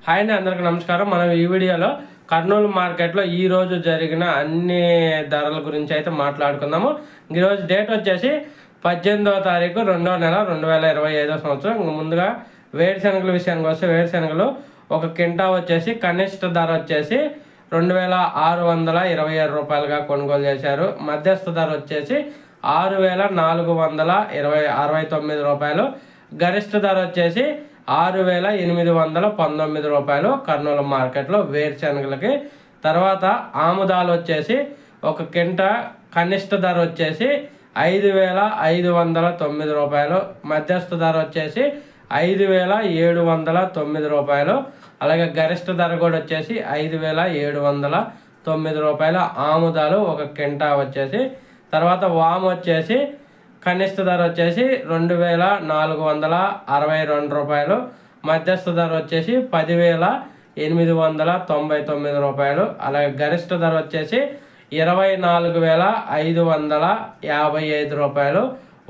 Hi అండి, అందరికీ నమస్కారం. మనం ఈ వీడియోలో కర్నూలు మార్కెట్లో ఈ రోజు జరిగిన అన్ని ధరల గురించి అయితే మాట్లాడుకుందాము. ఈరోజు డేట్ వచ్చేసి 18వ తారీఖు 2వ నెల 2025 సంవత్సరం. ముందుగా వేరుశనగల విషయానికి వస్తే వేరుశనగలు ఒక క్వింటా వచ్చేసి కనిష్ట ధర వచ్చేసి 2627 రూపాయలుగా కొనుగోలు చేశారు. మధ్యస్థ ధర వచ్చేసి 6469 రూపాయలు. గరిష్ట ధర వచ్చేసి 6819 రూపాయలు కర్నూలు మార్కెట్లో వేరుశనగలకి. తర్వాత ఆముదాలు వచ్చేసి ఒక క్వింటా కనిష్ట ధర వచ్చేసి 5509 రూపాయలు. మధ్యస్థ ధర వచ్చేసి 5709 రూపాయలు. అలాగే గరిష్ట ధర కూడా వచ్చేసి 5709 రూపాయలు ఆముదాలు ఒక క్వింటా వచ్చేసి. తర్వాత వాము వచ్చేసి కనిష్ట ధర వచ్చేసి 2462 రూపాయలు. మధ్యస్థ ధర వచ్చేసి 10899 రూపాయలు. అలాగే గరిష్ట ధర వచ్చేసి 24555 రూపాయలు.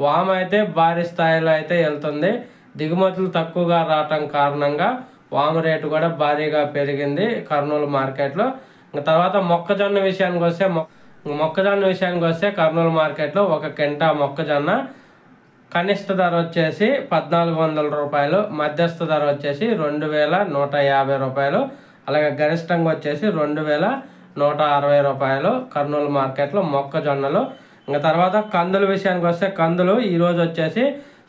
వాము అయితే భారీ స్థాయిలో అయితే వెళ్తుంది. దిగుమతులు తక్కువగా రావటం కారణంగా వాము రేటు కూడా భారీగా పెరిగింది కర్నూలు మార్కెట్లో. తర్వాత మొక్కజొన్న విషయానికి వస్తే కర్నూలు మార్కెట్లో ఒక క్వింటా మొక్కజొన్న కనిష్ట ధర వచ్చేసి 1400 రూపాయలు. మధ్యస్థ ధర వచ్చేసి 2150 రూపాయలు. అలాగే గరిష్టంగా వచ్చేసి 2160 రూపాయలు కర్నూలు మార్కెట్లో మొక్కజొన్నలు. ఇంకా తర్వాత కందుల విషయానికి వస్తే కందులు ఈరోజు వచ్చేసి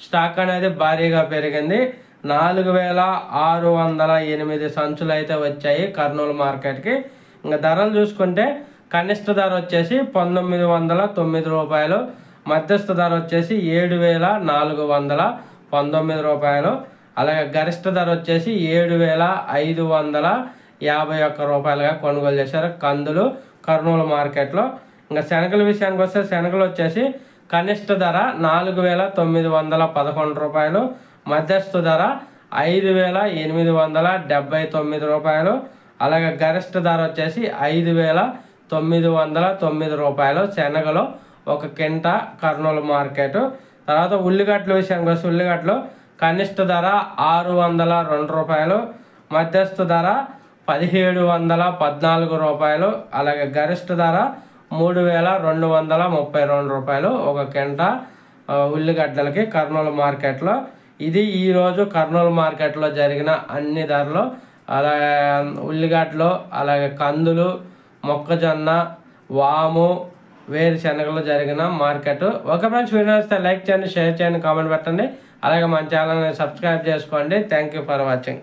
స్టాక్ అనేది భారీగా పెరిగింది. 4608 సంచులు అయితే వచ్చాయి కర్నూలు మార్కెట్కి. ఇంకా ధరలు చూసుకుంటే కనిష్ట ధర వచ్చేసి 1909 రూపాయలు. మధ్యస్థ ధర వచ్చేసి 7419 రూపాయలు. అలాగే గరిష్ట ధర వచ్చేసి 7551 రూపాయలుగా కొనుగోలు చేశారు కందులు కర్నూలు మార్కెట్లో. ఇంకా శనగల విషయానికి వస్తే శనగలు వచ్చేసి కనిష్ట ధర 4911 రూపాయలు. మధ్యస్థ ధర 5879 రూపాయలు. అలాగే గరిష్ట ధర వచ్చేసి 5909 రూపాయలు శనగలు ఒక క్వింటా కర్నూలు మార్కెట్. తర్వాత ఉల్లిగడ్డల విషయానికి వస్తే ఉల్లిగడ్డలు కనిష్ట ధర 602 రూపాయలు. మధ్యస్థ ధర 1714 రూపాయలు. అలాగే గరిష్ట ధర 3232 రూపాయలు ఒక క్వింటా ఉల్లిగడ్డలకి కర్నూలు మార్కెట్లో. ఇది ఈరోజు కర్నూలు మార్కెట్లో జరిగిన అన్ని ధరలు. అలాగే ఉల్లిగడ్డలు, అలాగే కందులు, మొక్కజొన్న, వాము, వేరుశనగలు జరిగిన మార్కెట్. ఓకే ఫ్రెండ్స్, వీడియో నచ్చితే లైక్ చేయండి, షేర్ చేయండి, కామెంట్ పెట్టండి. అలాగే మన ఛానల్ని సబ్స్క్రైబ్ చేసుకోండి. Thank you for watching.